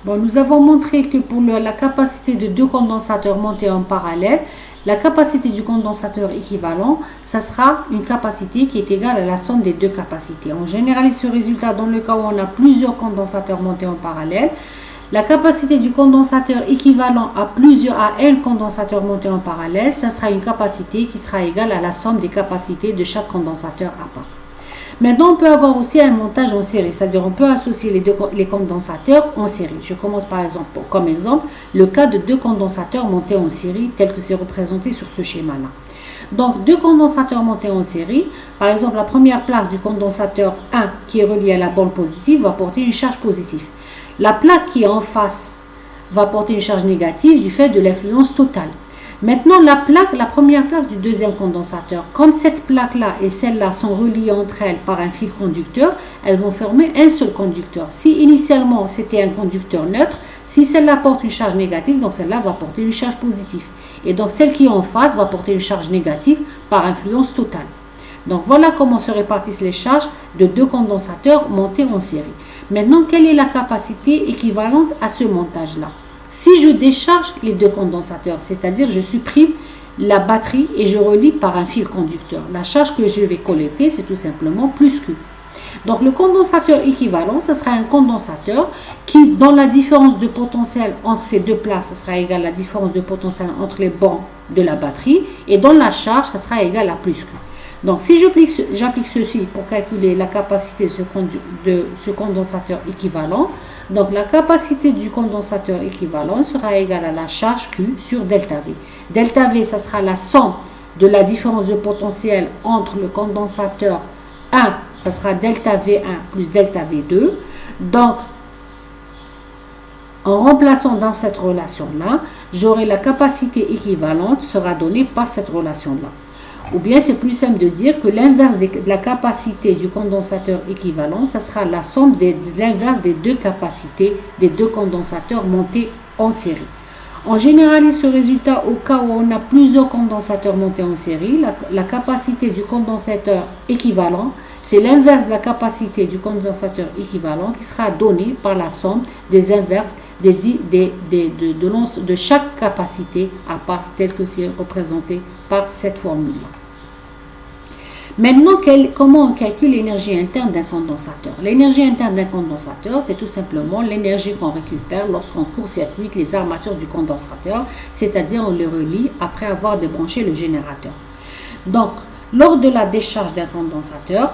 Bon, nous avons montré que pour la capacité de deux condensateurs montés en parallèle, la capacité du condensateur équivalent, ça sera une capacité qui est égale à la somme des deux capacités. On généralise ce résultat dans le cas où on a plusieurs condensateurs montés en parallèle. La capacité du condensateur équivalent à un condensateur monté en parallèle, ça sera une capacité qui sera égale à la somme des capacités de chaque condensateur à part. Maintenant, on peut avoir aussi un montage en série, c'est-à-dire on peut associer les condensateurs en série. Je commence par exemple, comme exemple, le cas de deux condensateurs montés en série, tel que c'est représenté sur ce schéma-là. Donc, deux condensateurs montés en série, par exemple, la première plaque du condensateur 1 qui est reliée à la borne positive va porter une charge positive. La plaque qui est en face va porter une charge négative du fait de l'influence totale. Maintenant, la première plaque du deuxième condensateur, comme cette plaque-là et celle-là sont reliées entre elles par un fil conducteur, elles vont former un seul conducteur. Si initialement c'était un conducteur neutre, si celle-là porte une charge négative, donc celle-là va porter une charge positive. Et donc celle qui est en face va porter une charge négative par influence totale. Donc voilà comment se répartissent les charges de deux condensateurs montés en série. Maintenant, quelle est la capacité équivalente à ce montage-là? Si je décharge les deux condensateurs, c'est-à-dire je supprime la batterie et je relie par un fil conducteur, la charge que je vais collecter, c'est tout simplement plus Q. Donc le condensateur équivalent, ce sera un condensateur qui, dans la différence de potentiel entre ces deux places, ça sera égal à la différence de potentiel entre les bords de la batterie, et dans la charge, ça sera égal à plus Q. Donc si j'applique ceci pour calculer la capacité de ce condensateur équivalent, donc la capacité du condensateur équivalent sera égale à la charge Q sur delta V. Delta V, ça sera la somme de la différence de potentiel entre le condensateur 1, ça sera delta V1 plus delta V2. Donc, en remplaçant dans cette relation-là, j'aurai la capacité équivalente sera donnée par cette relation-là. Ou bien c'est plus simple de dire que l'inverse de la capacité du condensateur équivalent, ça sera la somme de l'inverse des deux capacités des deux condensateurs montés en série. On généralise ce résultat au cas où on a plusieurs condensateurs montés en série. La capacité du condensateur équivalent, c'est l'inverse de la capacité du condensateur équivalent qui sera donnée par la somme des inverses de chaque capacité à part, tel que c'est représenté par cette formule-là. Maintenant, comment on calcule l'énergie interne d'un condensateur? L'énergie interne d'un condensateur, c'est tout simplement l'énergie qu'on récupère lorsqu'on court-circuite les armatures du condensateur, c'est-à-dire on les relie après avoir débranché le générateur. Donc, lors de la décharge d'un condensateur,